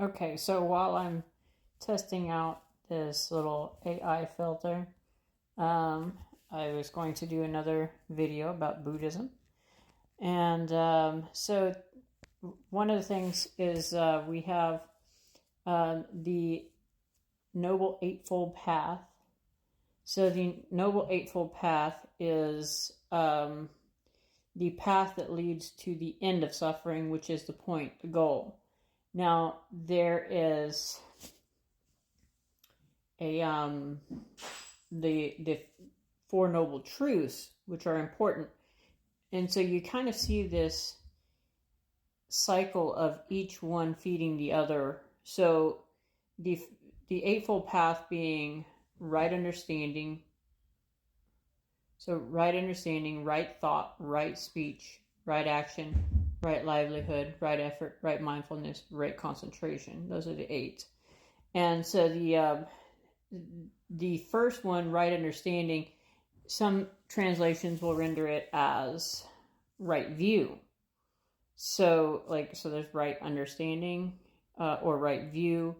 Okay, so while I'm testing out this little AI filter, um, I was going to do another video about Buddhism. And so one of the things is we have the Noble Eightfold Path. So the Noble Eightfold Path is the path that leads to the end of suffering, which is the point, the goal. Now, there is a the Four Noble Truths, which are important, and so you kind of see this cycle of each one feeding the other. So the Eightfold Path being right understanding. So right understanding, right thought, right speech, right action, right livelihood, right effort, right mindfulness, right concentration. Those are the eight. And so the first one, right understanding, some translations will render it as right view. So there's right understanding or right view.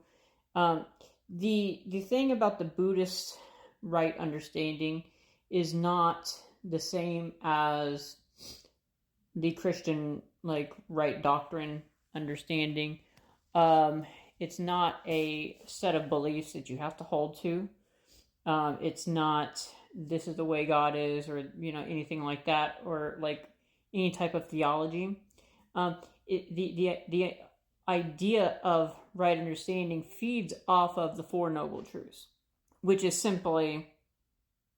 The thing about the Buddhist right understanding is not the same as the Christian right doctrine understanding. It's not a set of beliefs that you have to hold to. It's not this is the way God is, or anything like that, or like any type of theology. The idea of right understanding feeds off of the Four Noble Truths, which is simply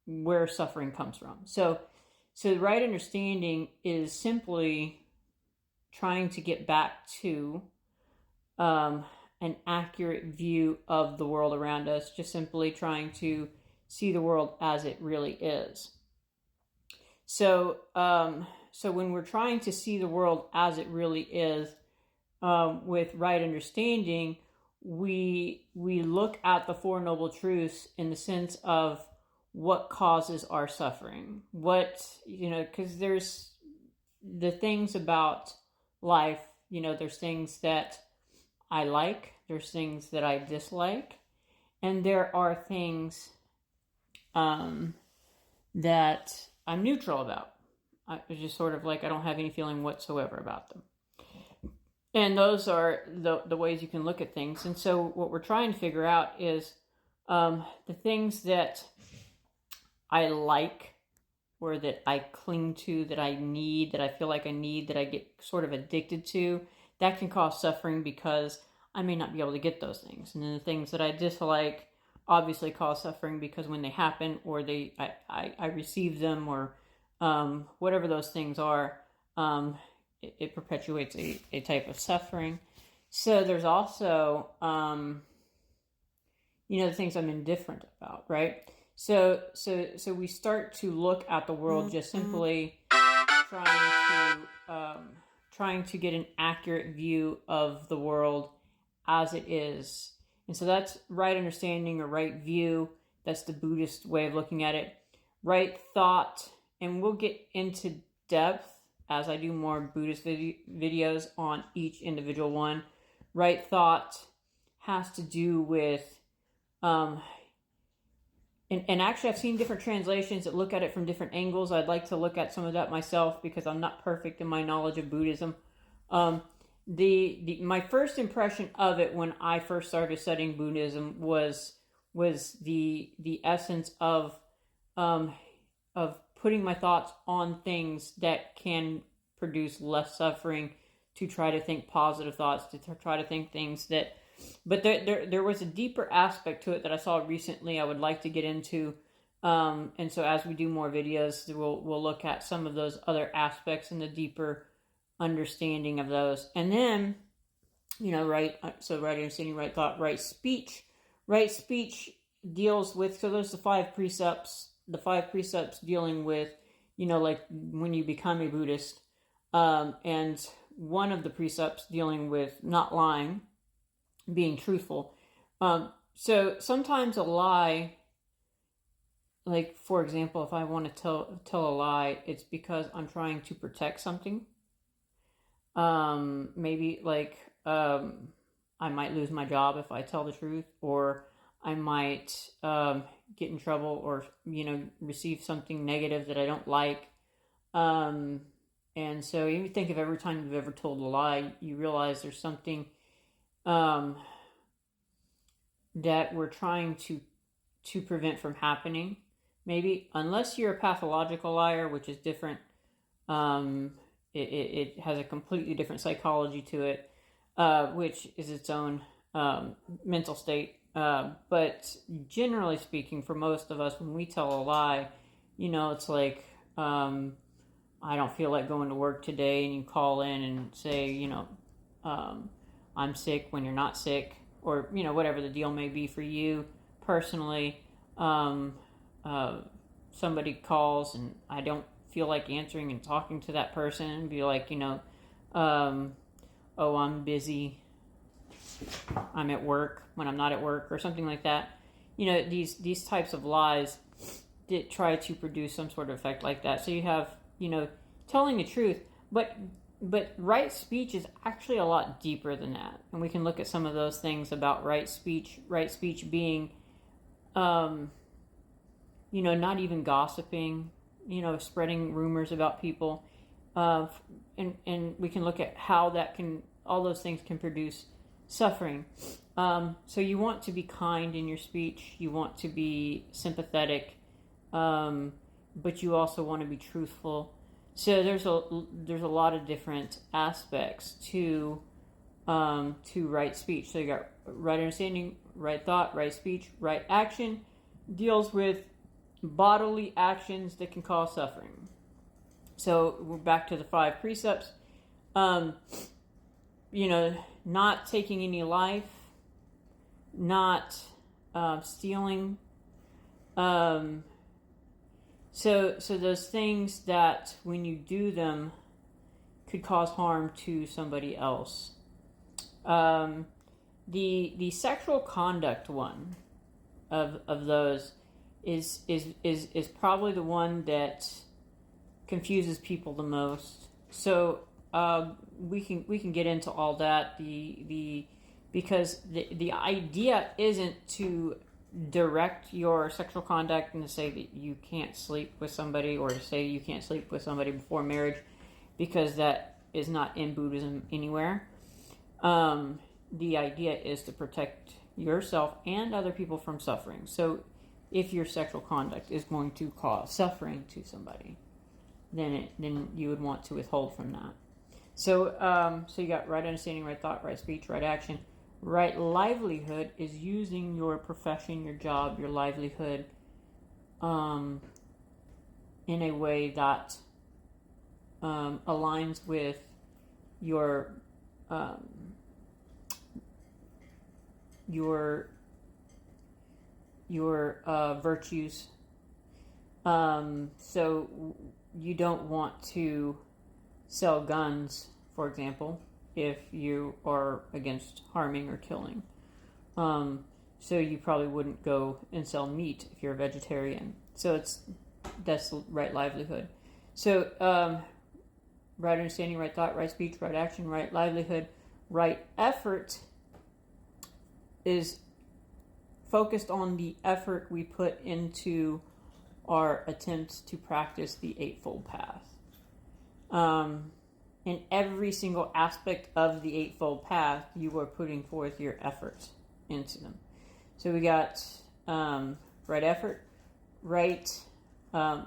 where suffering comes from. So the right understanding is simply trying to get back to an accurate view of the world around us, just simply trying to see the world as it really is. So when we're trying to see the world as it really is, with right understanding, we look at the Four Noble Truths in the sense of what causes our suffering. Because there's the things about life, there's things that I like, there's things that I dislike, and there are things that I'm neutral about. It's just sort of like I don't have any feeling whatsoever about them. And those are the ways you can look at things. And so what we're trying to figure out is the things that I like, or that I cling to, that I need, that I feel like I need, that I get sort of addicted to, that can cause suffering because I may not be able to get those things. And then the things that I dislike obviously cause suffering because when they happen, or I receive them, or whatever those things are, it perpetuates a type of suffering. So there's also the things I'm indifferent about, right? So we start to look at the world just simply trying to get an accurate view of the world as it is. And so that's right understanding or right view. That's the Buddhist way of looking at it. Right thought, and we'll get into depth as I do more Buddhist videos on each individual one. Right thought has to do with and actually I've seen different translations that look at it from different angles. I'd like to look at some of that myself because I'm not perfect in my knowledge of Buddhism. My first impression of it when I first started studying Buddhism was the essence of putting my thoughts on things that can produce less suffering, to try to think positive thoughts, to try to think things that. But there was a deeper aspect to it that I saw recently I would like to get into. And so as we do more videos, we'll look at some of those other aspects and the deeper understanding of those. And then, right understanding, right thought, right speech. Right speech deals with, so there's the five precepts dealing with, like when you become a Buddhist. And one of the precepts dealing with not lying, being truthful. So sometimes a lie, like for example, if I want to tell a lie, it's because I'm trying to protect something. Maybe like I might lose my job if I tell the truth, or I might get in trouble, or receive something negative that I don't like. And so you think of every time you've ever told a lie, you realize there's something that we're trying to prevent from happening. Maybe, unless you're a pathological liar, which is different. It has a completely different psychology to it, which is its own mental state. But generally speaking, for most of us, when we tell a lie, it's like, I don't feel like going to work today, and you call in and say, I'm sick when you're not sick, or, whatever the deal may be for you personally. Somebody calls and I don't feel like answering and talking to that person, and be like, oh, I'm busy, I'm at work when I'm not at work, or something like that. These types of lies that try to produce some sort of effect like that. So you have, telling the truth, but right speech is actually a lot deeper than that. And we can look at some of those things about right speech being, not even gossiping, spreading rumors about people. And we can look at how all those things can produce suffering. So you want to be kind in your speech, you want to be sympathetic, but you also want to be truthful. So there's a lot of different aspects to right speech. So you got right understanding, right thought, right speech, right action. Deals with bodily actions that can cause suffering. So we're back to the 5 precepts. Not taking any life, not stealing. So those things that when you do them could cause harm to somebody else. The sexual conduct one of those is probably the one that confuses people the most. So we can get into all that. Because the idea isn't to direct your sexual conduct and to say that you can't sleep with somebody, or to say you can't sleep with somebody before marriage, because that is not in Buddhism anywhere. The idea is to protect yourself and other people from suffering. So if your sexual conduct is going to cause suffering to somebody, then you would want to withhold from that. So you got right understanding, right thought, right speech, right action. Right livelihood is using your profession, your job, your livelihood in a way that aligns with your virtues. So you don't want to sell guns, for example, if you are against harming or killing. So you probably wouldn't go and sell meat if you're a vegetarian. So that's the right livelihood. So right understanding, right thought, right speech, right action, right livelihood, right effort is focused on the effort we put into our attempts to practice the Eightfold Path. In every single aspect of the Eightfold Path, you are putting forth your effort into them. So we got right effort, right. So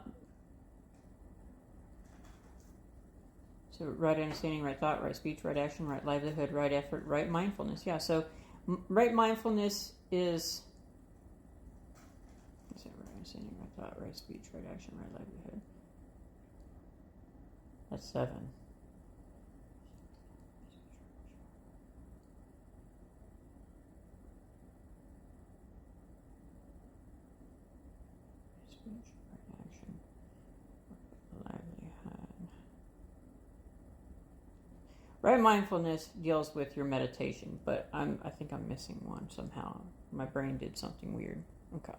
right understanding, right thought, right speech, right action, right livelihood, right effort, right mindfulness. Yeah. So right mindfulness is. Right understanding, right thought, right speech, right action, right livelihood. That's 7. Right mindfulness deals with your meditation, but I think I'm missing one somehow. My brain did something weird. Okay.